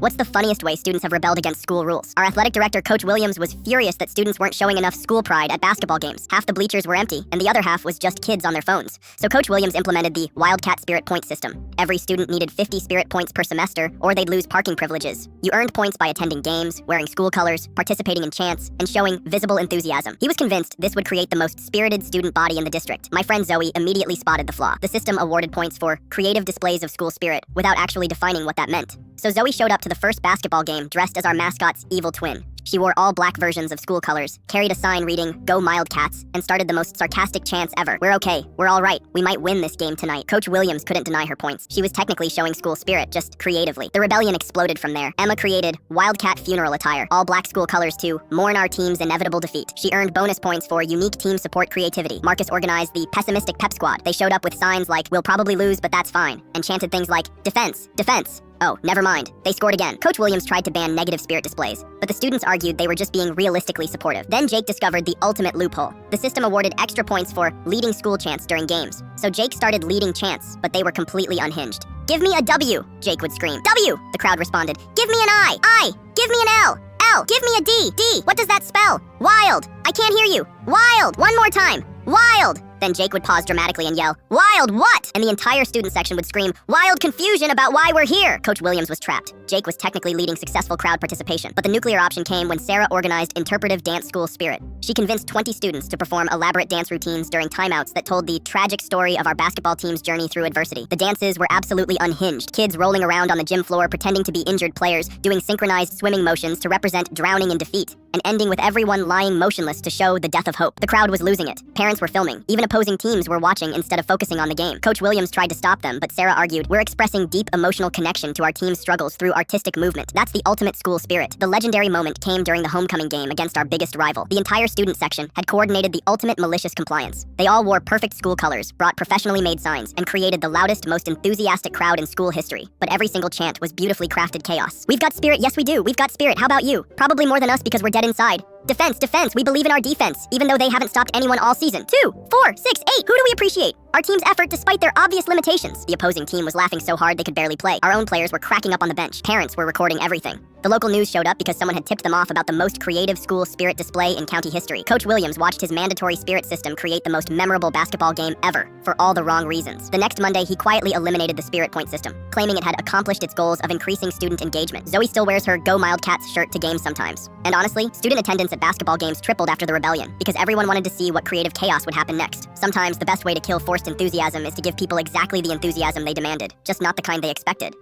What's the funniest way students have rebelled against school rules? Our athletic director, Coach Williams, was furious that students weren't showing enough school pride at basketball games. Half the bleachers were empty, and the other half was just kids on their phones. So Coach Williams implemented the wildcat spirit point system. Every student needed 50 spirit points per semester, or they'd lose parking privileges. You earned points by attending games, wearing school colors, participating in chants, and showing visible enthusiasm. He was convinced this would create the most spirited student body in the district. My friend Zoe immediately spotted the flaw. The system awarded points for creative displays of school spirit without actually defining what that meant. So Zoe showed up to the first basketball game dressed as our mascot's evil twin. She wore all black versions of school colors, carried a sign reading, "Go Wildcats," and started the most sarcastic chants ever. "We're okay. We're all right. We might win this game tonight." Coach Williams couldn't deny her points. She was technically showing school spirit, just creatively. The rebellion exploded from there. Emma created Wildcat funeral attire, all black school colors to mourn our team's inevitable defeat. She earned bonus points for unique team support creativity. Marcus organized the pessimistic pep squad. They showed up with signs like, "We'll probably lose, but that's fine," and chanted things like, "Defense, defense." Oh, never mind. They scored again. Coach Williams tried to ban negative spirit displays, but the students argued they were just being realistically supportive. Then Jake discovered the ultimate loophole. The system awarded extra points for leading school chants during games. So Jake started leading chants, but they were completely unhinged. "Give me a W," Jake would scream. "W," the crowd responded. "Give me an I. I. Give me an L. L. Give me a D. D. What does that spell? Wild. I can't hear you. Wild. One more time. Wild." Then Jake would pause dramatically and yell, "Wild what?" And the entire student section would scream, "Wild confusion about why we're here." Coach Williams was trapped. Jake was technically leading successful crowd participation, but the nuclear option came when Sarah organized Interpretive Dance School Spirit. She convinced 20 students to perform elaborate dance routines during timeouts that told the tragic story of our basketball team's journey through adversity. The dances were absolutely unhinged. Kids rolling around on the gym floor pretending to be injured players, doing synchronized swimming motions to represent drowning in defeat, and ending with everyone lying motionless to show the death of hope. The crowd was losing it. Parents were filming. Even opposing teams were watching instead of focusing on the game. Coach Williams tried to stop them, but Sarah argued, "We're expressing deep emotional connection to our team's struggles through artistic movement. That's the ultimate school spirit." The legendary moment came during the homecoming game against our biggest rival. The entire student section had coordinated the ultimate malicious compliance. They all wore perfect school colors, brought professionally made signs, and created the loudest, most enthusiastic crowd in school history. But every single chant was beautifully crafted chaos. "We've got spirit, yes we do. We've got spirit, how about you? Probably more than us because we're dead inside. Defense, defense, we believe in our defense, even though they haven't stopped anyone all season. 2, 4, 6, 8, who do we appreciate? Our team's effort despite their obvious limitations." The opposing team was laughing so hard they could barely play. Our own players were cracking up on the bench. Parents were recording everything. The local news showed up because someone had tipped them off about the most creative school spirit display in county history. Coach Williams watched his mandatory spirit system create the most memorable basketball game ever, for all the wrong reasons. The next Monday, he quietly eliminated the spirit point system, claiming it had accomplished its goals of increasing student engagement. Zoe still wears her Go Wildcats shirt to games sometimes. And honestly, student attendance at basketball games tripled after the rebellion, because everyone wanted to see what creative chaos would happen next. Sometimes the best way to kill forced enthusiasm is to give people exactly the enthusiasm they demanded, just not the kind they expected.